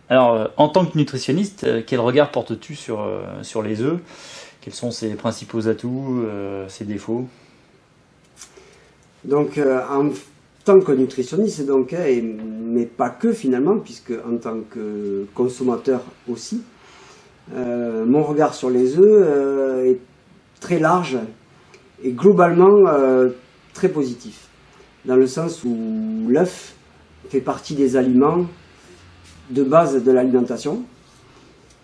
Alors, en tant que nutritionniste, quel regard portes-tu sur les œufs? Quels sont ses principaux atouts, ses défauts? Donc, en tant que nutritionniste, donc, mais pas que finalement, puisque en tant que consommateur aussi, mon regard sur les œufs est très large et globalement très positif, dans le sens où l'œuf fait partie des aliments de base de l'alimentation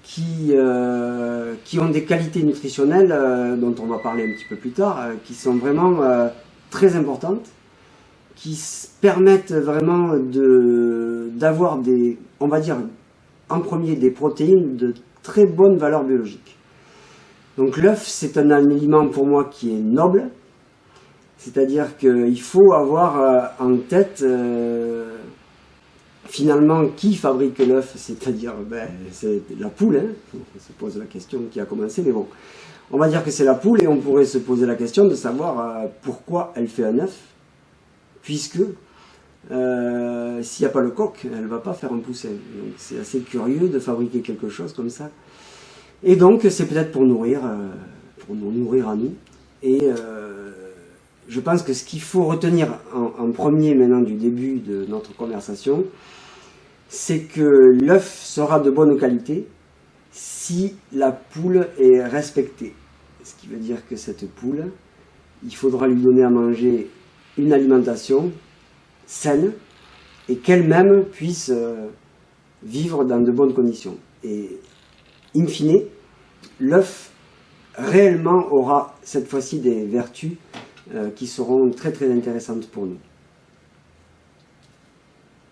qui ont des qualités nutritionnelles dont on va parler un petit peu plus tard, qui sont vraiment très importantes, qui permettent vraiment d'avoir des, on va dire en premier, des protéines de très bonne valeur biologique. Donc l'œuf, c'est un aliment pour moi qui est noble, c'est-à-dire qu'il faut avoir en tête finalement qui fabrique l'œuf, c'est-à-dire c'est la poule, hein. On se pose la question qui a commencé, mais bon, on va dire que c'est la poule et on pourrait se poser la question de savoir pourquoi elle fait un œuf, puisque s'il n'y a pas le coq, elle ne va pas faire un poussin. Donc c'est assez curieux de fabriquer quelque chose comme ça. Et donc c'est peut-être pour nous nourrir à nous. Et je pense que ce qu'il faut retenir en premier maintenant du début de notre conversation, c'est que l'œuf sera de bonne qualité si la poule est respectée. Ce qui veut dire que cette poule, il faudra lui donner à manger une alimentation saine et qu'elle-même puisse vivre dans de bonnes conditions. Et in fine, l'œuf réellement aura cette fois-ci des vertus qui seront très très intéressantes pour nous.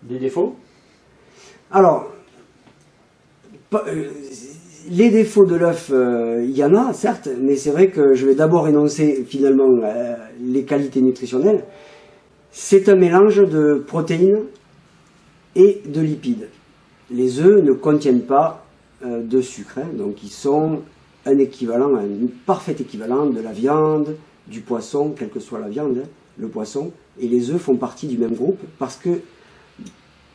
Des défauts? Alors, les défauts de l'œuf, il y en a certes, mais c'est vrai que je vais d'abord énoncer finalement les qualités nutritionnelles. C'est un mélange de protéines et de lipides. Les œufs ne contiennent pas de sucre, hein, donc ils sont un parfait équivalent de la viande, du poisson, quelle que soit la viande, hein, le poisson, et les œufs font partie du même groupe parce que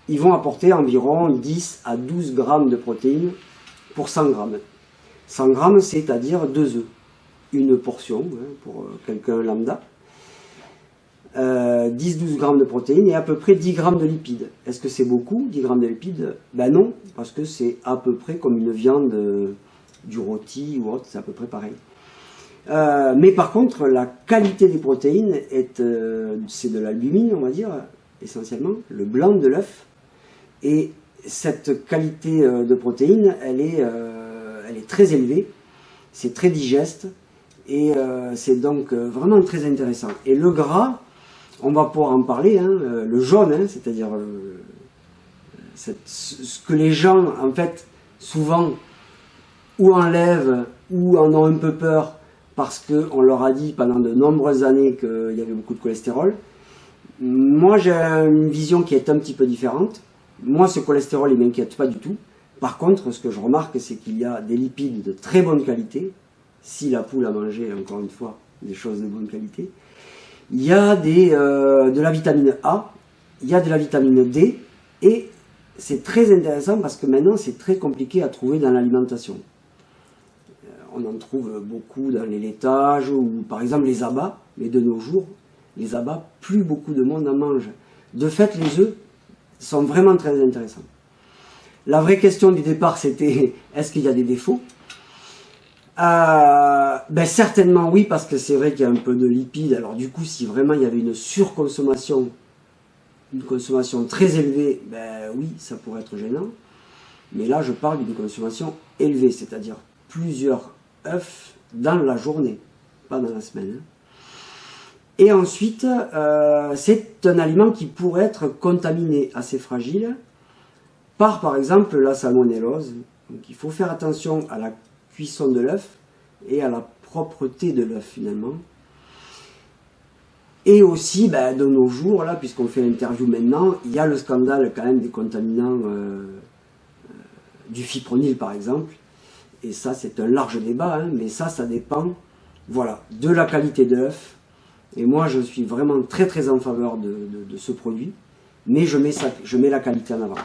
ils vont apporter environ 10 à 12 grammes de protéines pour 100 grammes. 100 grammes, c'est-à-dire 2 œufs. Une portion hein, pour quelqu'un lambda. 10-12 grammes de protéines et à peu près 10 grammes de lipides. Est-ce que c'est beaucoup, 10 grammes de lipides? Ben non, parce que c'est à peu près comme une viande, du rôti ou autre, c'est à peu près pareil. Mais par contre, la qualité des protéines, c'est de l'albumine, on va dire, essentiellement, le blanc de l'œuf. Et cette qualité de protéines, elle est très élevée, c'est très digeste, et c'est donc vraiment très intéressant. Et le gras, on va pouvoir en parler, hein, le jaune, hein, c'est-à-dire ce que les gens, en fait, souvent, ou enlèvent, ou en ont un peu peur, parce qu'on leur a dit pendant de nombreuses années qu'il y avait beaucoup de cholestérol. Moi, j'ai une vision qui est un petit peu différente. Moi, ce cholestérol, il ne m'inquiète pas du tout. Par contre, ce que je remarque, c'est qu'il y a des lipides de très bonne qualité, si la poule a mangé, encore une fois, des choses de bonne qualité. Il y a de la vitamine A, il y a de la vitamine D, et c'est très intéressant parce que maintenant, c'est très compliqué à trouver dans l'alimentation. On en trouve beaucoup dans les laitages, ou par exemple les abats, mais de nos jours, les abats, plus beaucoup de monde en mange. De fait, les œufs sont vraiment très intéressants. La vraie question du départ, c'était est-ce qu'il y a des défauts? Ben certainement oui, parce que c'est vrai qu'il y a un peu de lipides. Alors du coup, si vraiment il y avait une surconsommation, une consommation très élevée, ben oui, ça pourrait être gênant. Mais là, je parle d'une consommation élevée, c'est-à-dire plusieurs œufs dans la journée, pas dans la semaine. Et ensuite, c'est un aliment qui pourrait être contaminé, assez fragile, par exemple la salmonellose. Donc il faut faire attention à la cuisson de l'œuf et à la propreté de l'œuf finalement. Et aussi, de nos jours, là, puisqu'on fait l'interview maintenant, il y a le scandale quand même des contaminants du fipronil par exemple. Et ça, c'est un large débat, hein, mais ça dépend, voilà, de la qualité de l'œuf. Et moi, je suis vraiment très très en faveur de ce produit, mais je mets la qualité en avant.